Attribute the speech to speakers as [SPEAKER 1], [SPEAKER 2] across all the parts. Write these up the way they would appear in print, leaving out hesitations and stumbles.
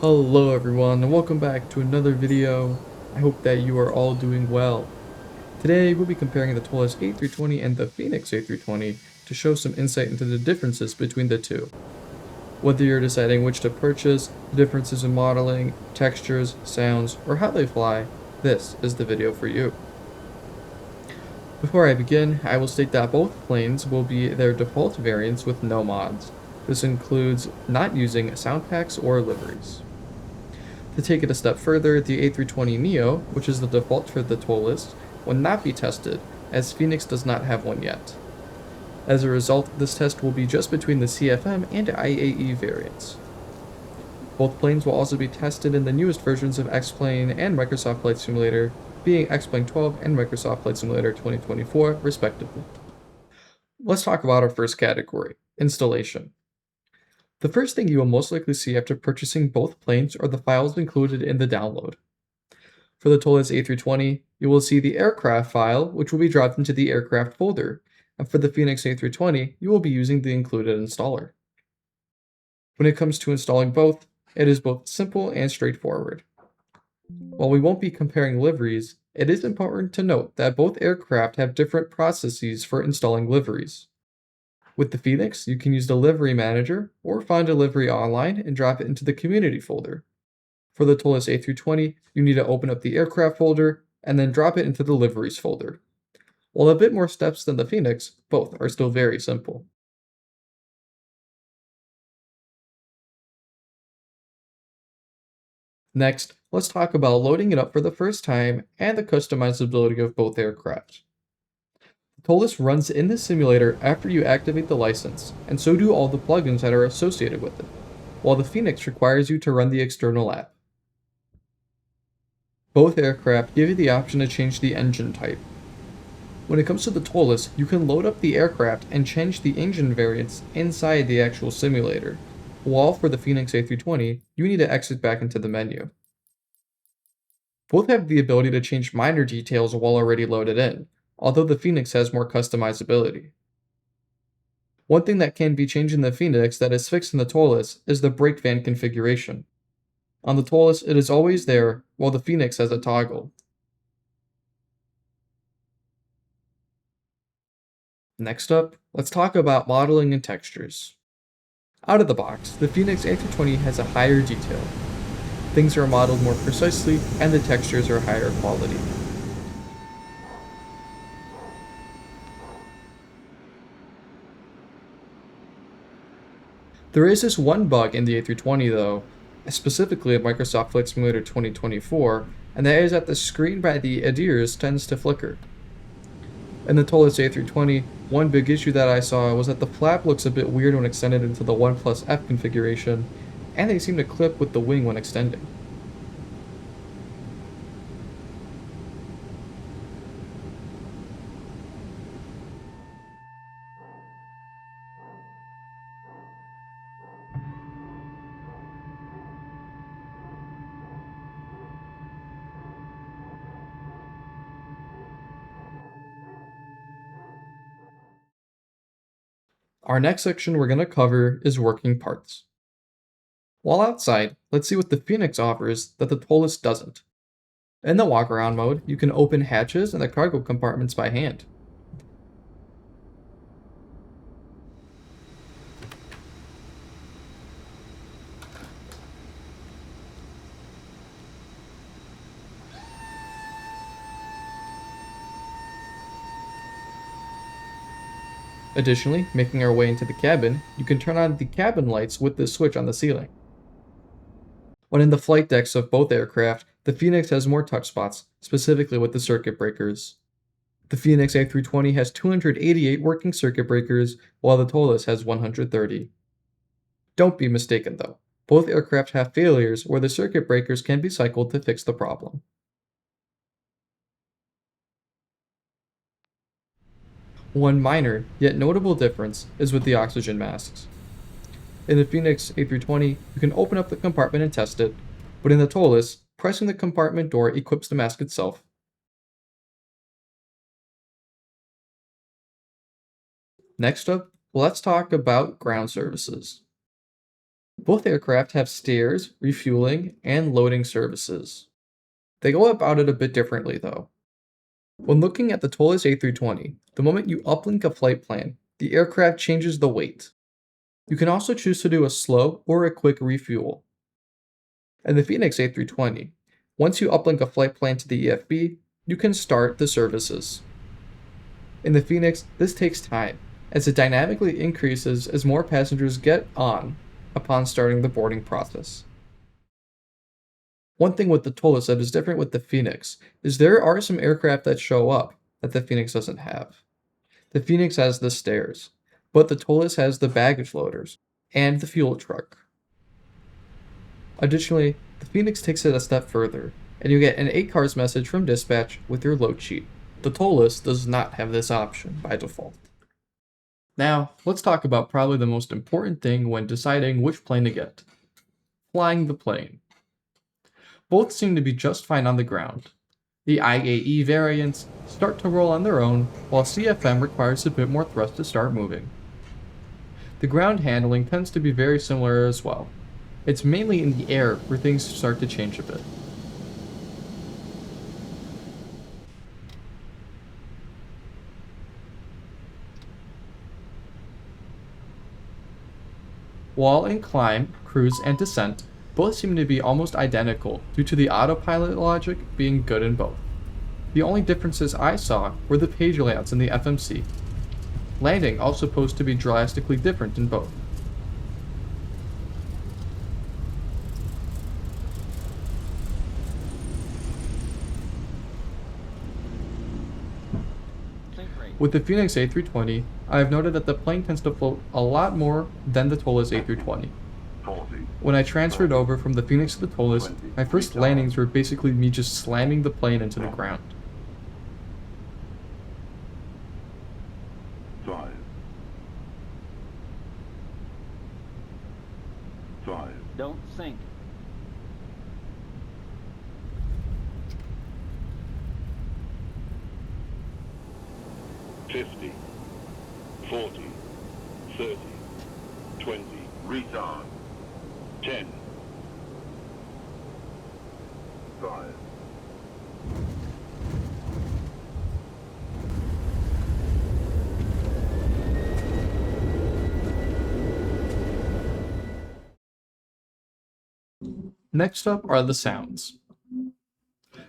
[SPEAKER 1] Hello everyone and welcome back to another video. I hope that you are all doing well. Today we'll be comparing the ToLiss A320 and the Fenix A320 to show some insight into the differences between the two. Whether you're deciding which to purchase, the differences in modeling, textures, sounds, or how they fly, this is the video for you. Before I begin, I will state that both planes will be their default variants with no mods. This includes not using sound packs or liveries. To take it a step further, the A320 NEO, which is the default for the ToLiss, will not be tested, as Fenix does not have one yet. As a result, this test will be just between the CFM and IAE variants. Both planes will also be tested in the newest versions of X-Plane and Microsoft Flight Simulator, being X-Plane 12 and Microsoft Flight Simulator 2024, respectively. Let's talk about our first category, installation. The first thing you will most likely see after purchasing both planes are the files included in the download. For the ToLiss A320, you will see the aircraft file, which will be dropped into the aircraft folder, and for the Fenix A320, you will be using the included installer. When it comes to installing both, it is both simple and straightforward. While we won't be comparing liveries, it is important to note that both aircraft have different processes for installing liveries. With the Fenix, you can use the Livery Manager or find a livery online and drop it into the Community folder. For the ToLiss A320, you need to open up the Aircraft folder and then drop it into the Liveries folder. While a bit more steps than the Fenix, both are still very simple. Next, let's talk about loading it up for the first time and the customizability of both aircraft. ToLiss runs in the simulator after you activate the license, and so do all the plugins that are associated with it, while the Fenix requires you to run the external app. Both aircraft give you the option to change the engine type. When it comes to the ToLiss, you can load up the aircraft and change the engine variants inside the actual simulator, while for the Fenix A320, you need to exit back into the menu. Both have the ability to change minor details while already loaded in, although the Fenix has more customizability. One thing that can be changed in the Fenix that is fixed in the ToLiss is the brake van configuration. On the ToLiss, it is always there, while the Fenix has a toggle. Next up, let's talk about modeling and textures. Out of the box, the Fenix A320 has a higher detail. Things are modeled more precisely, and the textures are higher quality. There is this one bug in the A320 though, specifically in Microsoft Flight Simulator 2024, and that is that the screen by the ADIRS tends to flicker. In the ToLiss A320, one big issue that I saw was that the flap looks a bit weird when extended into the 1+F configuration, and they seem to clip with the wing when extending. Our next section we're going to cover is working parts. While outside, let's see what the Fenix offers that the ToLiss doesn't. In the walk-around mode, you can open hatches and the cargo compartments by hand. Additionally, making our way into the cabin, you can turn on the cabin lights with this switch on the ceiling. When in the flight decks of both aircraft, the Fenix has more touch spots, specifically with the circuit breakers. The Fenix A320 has 288 working circuit breakers, while the ToLiss has 130. Don't be mistaken though, both aircraft have failures where the circuit breakers can be cycled to fix the problem. One minor, yet notable difference is with the oxygen masks. In the Fenix A320, you can open up the compartment and test it, but in the ToLiss, pressing the compartment door equips the mask itself. Next up, let's talk about ground services. Both aircraft have stairs, refueling, and loading services. They go about it a bit differently though. When looking at the ToLiss A320, the moment you uplink a flight plan, the aircraft changes the weight. You can also choose to do a slow or a quick refuel. And the Fenix A320, once you uplink a flight plan to the EFB, you can start the services. In the Fenix, this takes time, as it dynamically increases as more passengers get on upon starting the boarding process. One thing with the ToLiss that is different with the Fenix is there are some aircraft that show up that the Fenix doesn't have. The Fenix has the stairs, but the ToLiss has the baggage loaders and the fuel truck. Additionally, the Fenix takes it a step further, and you get an 8 cars message from dispatch with your load sheet. The ToLiss does not have this option by default. Now, let's talk about probably the most important thing when deciding which plane to get. Flying the plane. Both seem to be just fine on the ground. The IAE variants start to roll on their own, while CFM requires a bit more thrust to start moving. The ground handling tends to be very similar as well. It's mainly in the air where things start to change a bit. While in climb, cruise, and descent, both seem to be almost identical due to the autopilot logic being good in both. The only differences I saw were the page layouts in the FMC. Landing also supposed to be drastically different in both. With the Fenix A320, I have noted that the plane tends to float a lot more than the ToLiss A320. When I transferred over from the Fenix to the ToLiss, my first landings were basically me just slamming the plane into the ground.
[SPEAKER 2] Don't sink.
[SPEAKER 3] $50, $40, $30, $20, retard, 10, 5.
[SPEAKER 1] Next up are the sounds.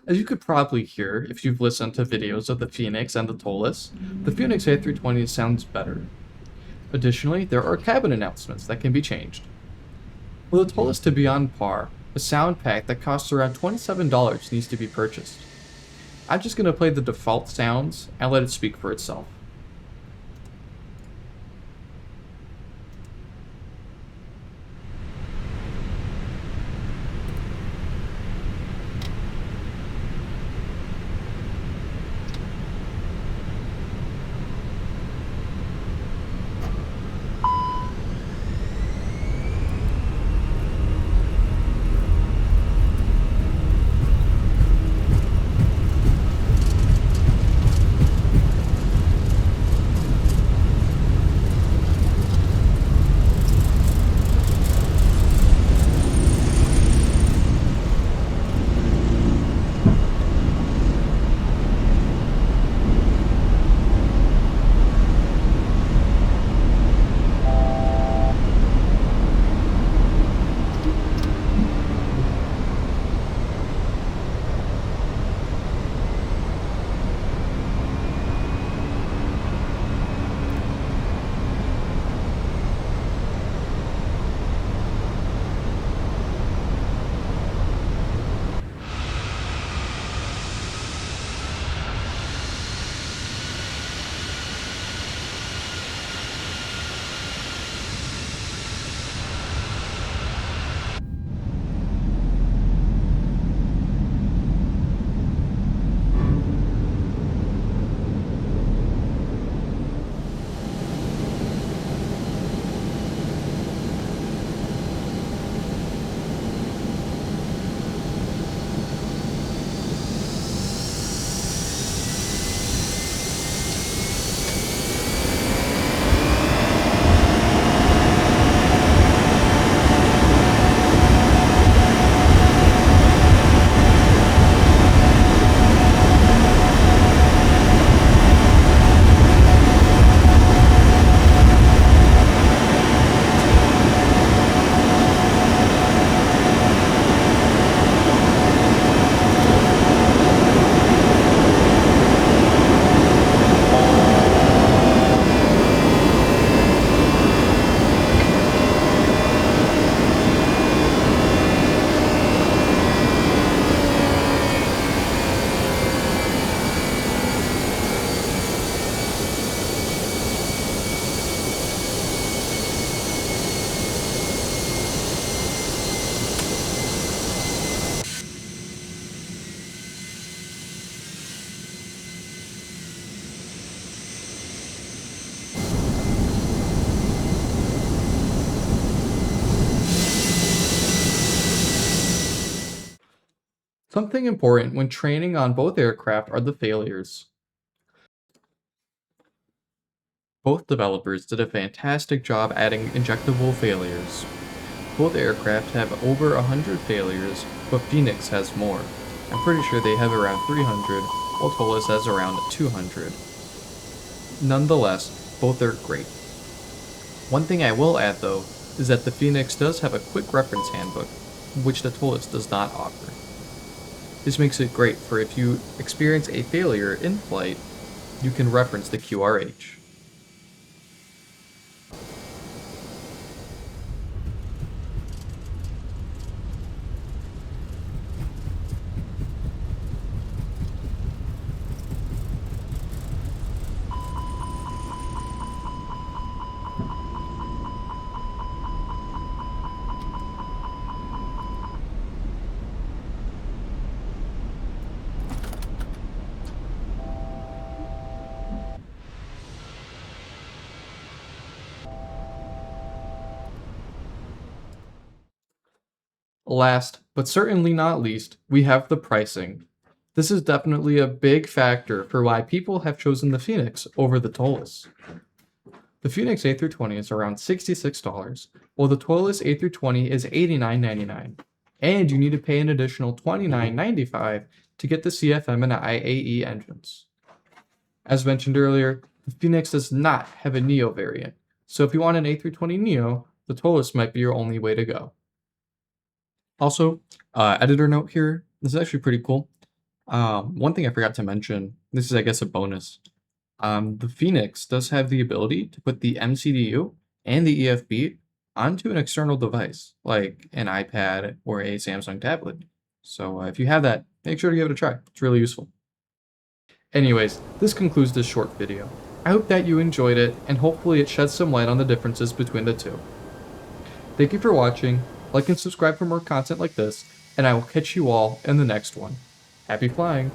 [SPEAKER 1] As you could probably hear if you've listened to videos of the Fenix and the ToLiss, the Fenix A320 sounds better. Additionally, there are cabin announcements that can be changed. For the ToLiss to be on par, a sound pack that costs around $27 needs to be purchased. I'm just going to play the default sounds and let it speak for itself. Something important when training on both aircraft are the failures. Both developers did a fantastic job adding injectable failures. Both aircraft have over 100 failures, but Fenix has more. I'm pretty sure they have around 300, while ToLiss has around 200. Nonetheless, both are great. One thing I will add though, is that the Fenix does have a quick reference handbook, which the ToLiss does not offer. This makes it great for if you experience a failure in flight, you can reference the QRH. Last, but certainly not least, we have the pricing. This is definitely a big factor for why people have chosen the Fenix over the ToLiss. The Fenix A320 is around $66, while the ToLiss A320 is $89.99, and you need to pay an additional $29.95 to get the CFM and IAE engines. As mentioned earlier, the Fenix does not have a NEO variant, so if you want an A320 NEO, the ToLiss might be your only way to go. Also, editor note here, this is actually pretty cool. One thing I forgot to mention, this is I guess a bonus. The Fenix does have the ability to put the MCDU and the EFB onto an external device, like an iPad or a Samsung tablet. So if you have that, make sure to give it a try. It's really useful. Anyways, this concludes this short video. I hope that you enjoyed it, and hopefully it sheds some light on the differences between the two. Thank you for watching. Like and subscribe for more content like this, and I will catch you all in the next one. Happy flying!